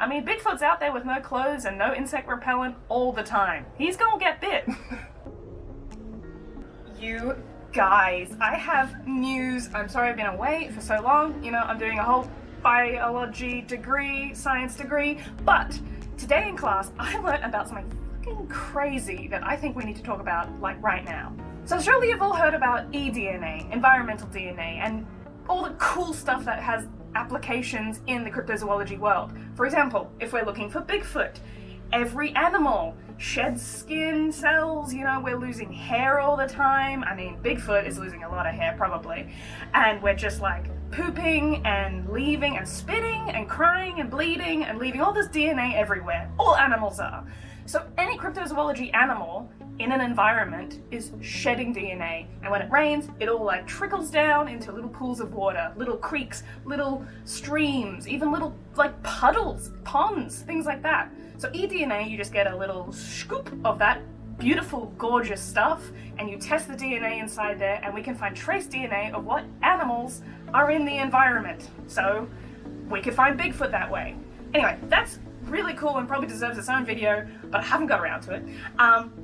I mean, Bigfoot's out there with no clothes and no insect repellent all the time. He's gonna get bit. You guys, I have news. I'm sorry I've been away for so long. You know, I'm doing a whole biology degree, science degree, but today in class I learned about something fucking crazy that I think we need to talk about, like, right now. So surely you've all heard about eDNA, environmental DNA, and all the cool stuff that has applications in the cryptozoology world. For example, if we're looking for Bigfoot, every animal sheds skin cells, you know, we're losing hair all the time. I mean, Bigfoot is losing a lot of hair probably. And we're just like pooping and leaving and spitting and crying and bleeding and leaving all this DNA everywhere. All animals are. So any cryptozoology animal in an environment is shedding DNA, and when it rains, it all like trickles down into little pools of water, little creeks, little streams, even little like puddles, ponds, things like that. So eDNA, you just get a little scoop of that beautiful, gorgeous stuff, and you test the DNA inside there, and we can find trace DNA of what animals are in the environment. So we could find Bigfoot that way. Anyway, that's really cool and probably deserves its own video, but I haven't got around to it.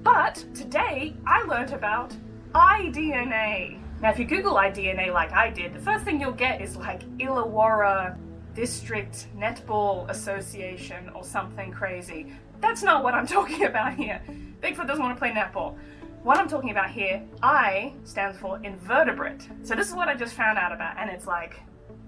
But today I learned about iDNA. Now if you Google iDNA like I did, the first thing you'll get is like Illawarra District Netball Association or something crazy. That's not what I'm talking about here. Bigfoot doesn't want to play netball. What I'm talking about here, I stands for invertebrate. So this is what I just found out about, and it's like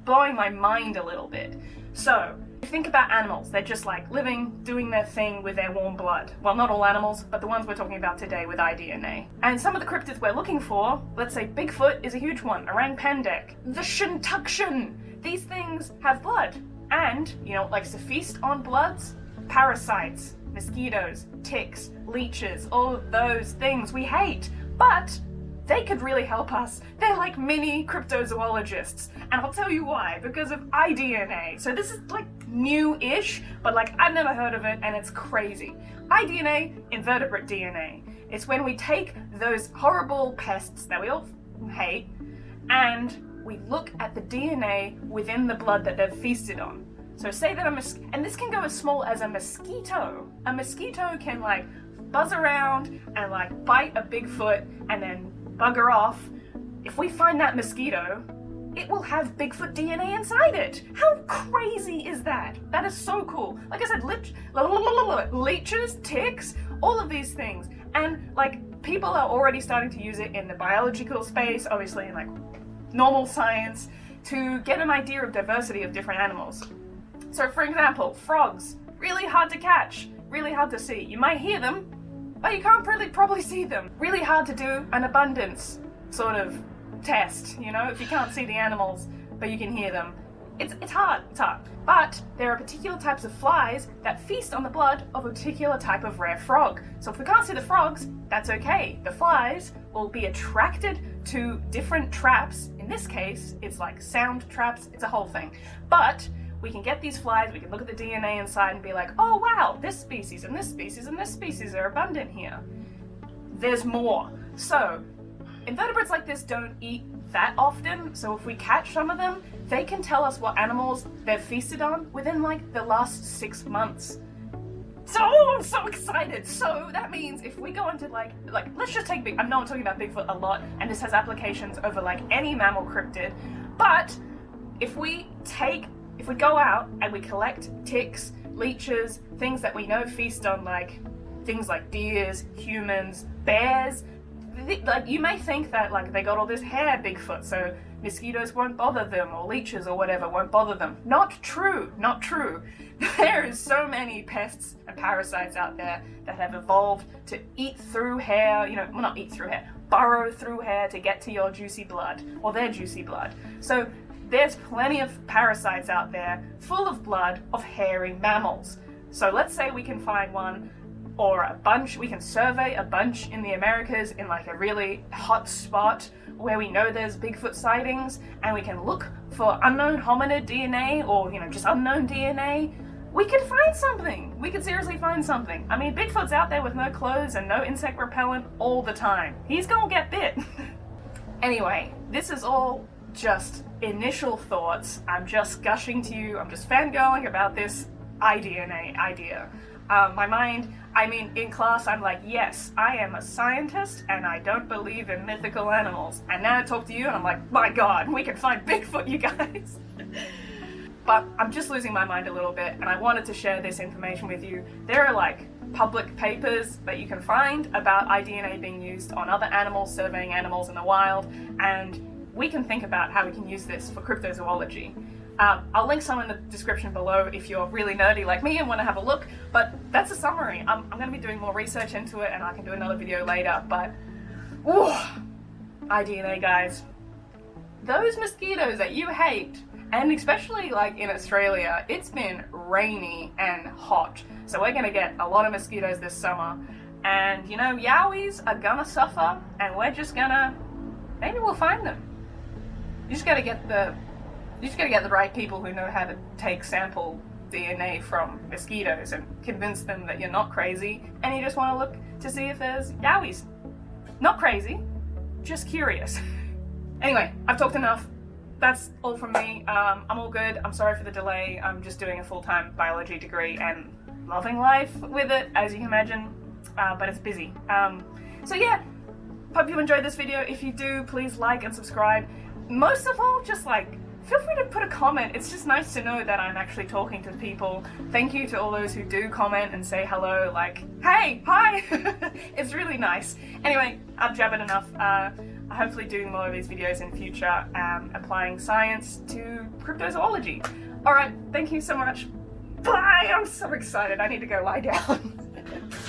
blowing my mind a little bit. So think about animals. They're just like living, doing their thing with their warm blood. Well, not all animals, but the ones we're talking about today with iDNA. And some of the cryptids we're looking for, let's say Bigfoot is a huge one, orang pendek, the shintukshin. These things have blood. And, you know, like to feast on bloods? Parasites, mosquitoes, ticks, leeches, all of those things we hate. But they could really help us. They're like mini cryptozoologists. And I'll tell you why, because of iDNA. So this is like new-ish, but like I've never heard of it and it's crazy. iDNA, invertebrate DNA. It's when we take those horrible pests that we all hate and we look at the DNA within the blood that they've feasted on. So say that and this can go as small as a mosquito. A mosquito can like buzz around and like bite a Bigfoot and then bugger off. If we find that mosquito, it will have Bigfoot DNA inside it. How crazy is that? That is so cool. Like I said, leeches, ticks, all of these things. And like people are already starting to use it in the biological space, obviously in like normal science, to get an idea of diversity of different animals. So for example, frogs, really hard to catch, really hard to see. You might hear them, but you can't really probably see them. Really hard to do an abundance sort of test, you know, if you can't see the animals, but you can hear them. It's hard. But there are particular types of flies that feast on the blood of a particular type of rare frog. So if we can't see the frogs, that's okay. The flies will be attracted to different traps. In this case, it's like sound traps, it's a whole thing. But we can get these flies, we can look at the DNA inside and be like, oh wow, this species and this species and this species are abundant here. There's more. So invertebrates like this don't eat that often, so if we catch some of them, they can tell us what animals they've feasted on within like the last 6 months. So I'm so excited. So that means if we go into like let's just take I know I'm talking about Bigfoot a lot, and this has applications over like any mammal cryptid, but if we go out and we collect ticks, leeches, things that we know feast on like things like deers, humans, bears, like you may think that like they got all this hair, Bigfoot, so mosquitoes won't bother them, or leeches or whatever won't bother them. Not true. There is so many pests and parasites out there that have evolved to eat through hair, you know, well, not eat through hair, burrow through hair to get to your juicy blood, or their juicy blood. So there's plenty of parasites out there full of blood of hairy mammals. So let's say we can find one or a bunch, we can survey a bunch in the Americas in like a really hot spot where we know there's Bigfoot sightings, and we can look for unknown hominid DNA or, you know, just unknown DNA. We could find something. We could seriously find something. I mean, Bigfoot's out there with no clothes and no insect repellent all the time. He's gonna get bit. Anyway, this is all just initial thoughts. I'm just gushing to you. I'm just fangirling about this iDNA idea. My mind, I mean, in class I'm like, yes, I am a scientist and I don't believe in mythical animals. And now I talk to you and I'm like, my god, we can find Bigfoot, you guys. But I'm just losing my mind a little bit and I wanted to share this information with you. There are like public papers that you can find about iDNA being used on other animals, surveying animals in the wild, and we can think about how we can use this for cryptozoology. I'll link some in the description below if you're really nerdy like me and want to have a look, but that's a summary. I'm going to be doing more research into it and I can do another video later, but ooh, iDNA guys. Those mosquitoes that you hate, and especially like in Australia, it's been rainy and hot, so we're going to get a lot of mosquitoes this summer, and you know, yowies are gonna suffer and we're just gonna, maybe we'll find them. You just gotta get the right people who know how to take sample DNA from mosquitoes and convince them that you're not crazy and you just want to look to see if there's yowies. Not crazy, just curious. Anyway, I've talked enough. That's all from me. I'm all good. I'm sorry for the delay. I'm just doing a full-time biology degree and loving life with it, as you can imagine, but it's busy. So yeah, hope you enjoyed this video. If you do, please like and subscribe. Most of all, just like, feel free to put a comment. It's just nice to know that I'm actually talking to people. Thank you to all those who do comment and say hello, like, hey, hi. It's really nice. Anyway, I've jabbered enough. I'm hopefully doing more of these videos in future, applying science to cryptozoology. Alright, thank you so much. Bye! I'm so excited. I need to go lie down.